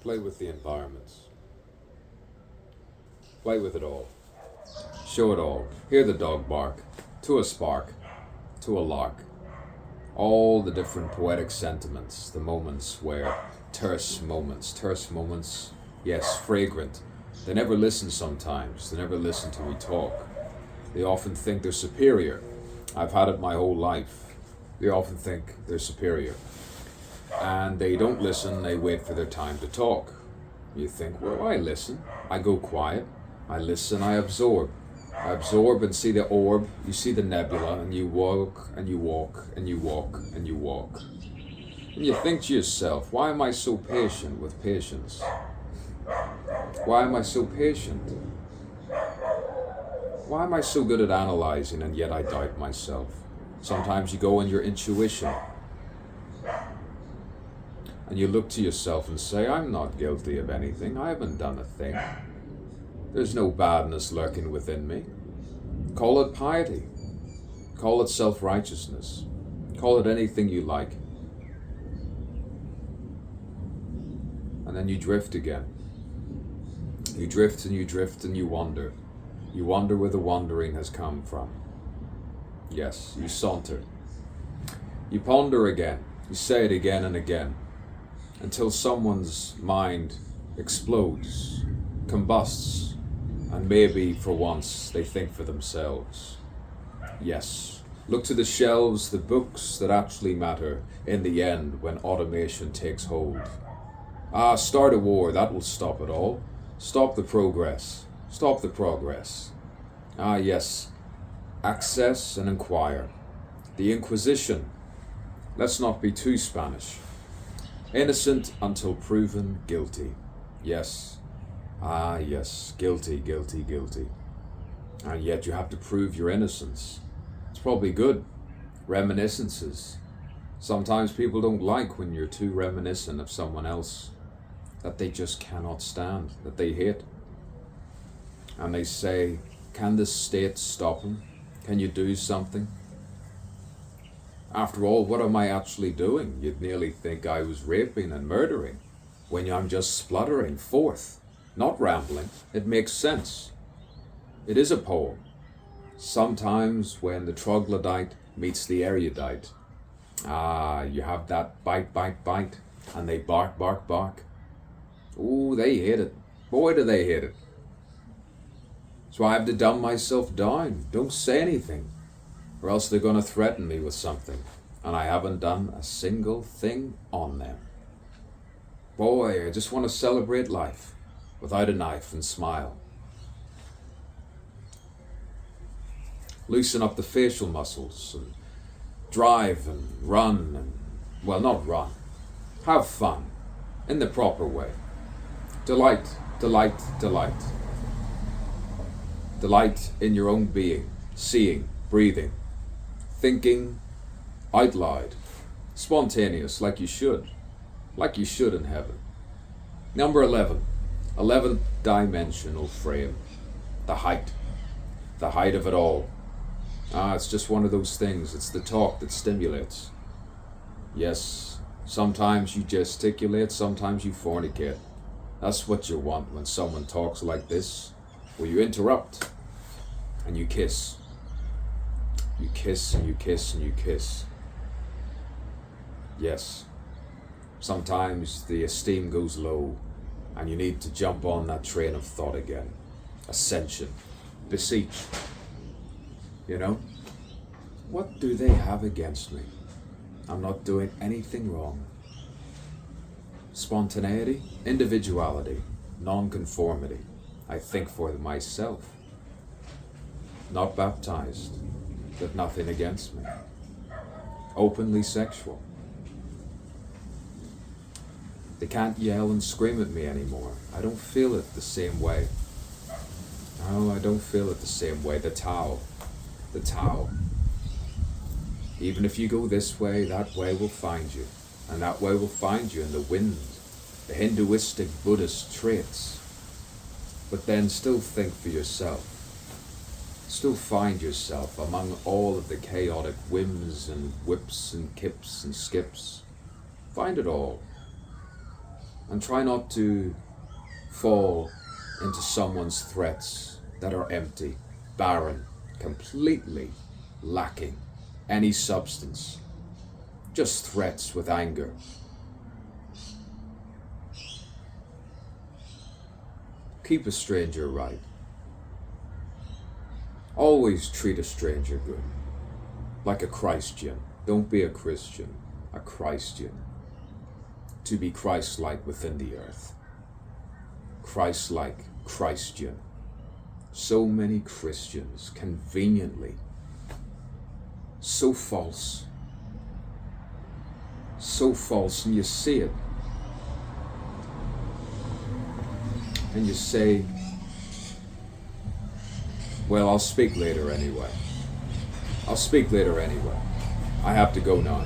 Play with the environment. Play with it all. Show it all. Hear the dog bark. To a spark. To a lark. All the different poetic sentiments. The moments where terse moments. Yes, fragrant. They never listen sometimes. They never listen till we talk. They often think they're superior. I've had it my whole life. They often think they're superior. And they don't listen, they wait for their time to talk. You think, well, I listen. I go quiet. I listen, I absorb. I absorb and see the orb, you see the nebula, and you walk, and you walk, and you walk, and you walk. And you think to yourself, why am I so patient with patience? Why am I so patient? Why am I so good at analyzing and yet I doubt myself? Sometimes you go on your intuition and you look to yourself and say, I'm not guilty of anything. I haven't done a thing. There's no badness lurking within me. Call it piety. Call it self-righteousness. Call it anything you like. And then you drift again. You drift and you drift and you wander. You wonder where the wandering has come from. Yes, you saunter. You ponder again. You say it again and again. Until someone's mind explodes, combusts, and maybe for once they think for themselves. Yes, look to the shelves, the books that actually matter in the end when automation takes hold. Start a war, that will stop it all. Stop the progress. Stop the progress. Yes, access and inquire. The Inquisition. Let's not be too Spanish. Innocent until proven guilty. Yes. Yes. Guilty, guilty, guilty. And yet you have to prove your innocence. It's probably good. Reminiscences. Sometimes people don't like when you're too reminiscent of someone else that they just cannot stand, that they hate. And they say, can this state stop him? Can you do something? After all, what am I actually doing? You'd nearly think I was raping and murdering when I'm just spluttering forth, not rambling. It makes sense. It is a poem. Sometimes when the troglodyte meets the erudite, you have that bite, bite, bite, and they bark, bark, bark. Ooh, they hate it. Boy, do they hate it. So I have to dumb myself down. Don't say anything, or else they're going to threaten me with something, and I haven't done a single thing on them. Boy, I just want to celebrate life without a knife and smile. Loosen up the facial muscles and drive and run and, well, not run. Have fun in the proper way. Delight, delight, delight. Delight in your own being, seeing, breathing, thinking out loud, spontaneous like you should in heaven. Number 11, 11th dimensional frame, the height of it all. It's just one of those things, it's the talk that stimulates. Yes, sometimes you gesticulate, sometimes you fornicate. That's what you want when someone talks like this, where you interrupt and you kiss. You kiss and you kiss and you kiss. Yes, sometimes the esteem goes low and you need to jump on that train of thought again. Ascension, beseech. You know, what do they have against me? I'm not doing anything wrong. Spontaneity, individuality, non-conformity. I think for myself. Not baptized, but nothing against me. Openly sexual. They can't yell and scream at me anymore. I don't feel it the same way. No, I don't feel it the same way. The Tao. Even if you go this way, that way will find you. And that way will find you in the wind, the Hinduistic Buddhist traits. But then still think for yourself. Still find yourself among all of the chaotic whims and whips and kips and skips. Find it all. And try not to fall into someone's threats that are empty, barren, completely lacking any substance. Just threats with anger. Keep a stranger right. Always treat a stranger good. Like a Christian. Don't be a Christian, a Christian. To be Christ-like within the earth. Christ-like, Christian. So many Christians conveniently, so false, and you see it. And you say, well, I'll speak later anyway. I have to go now.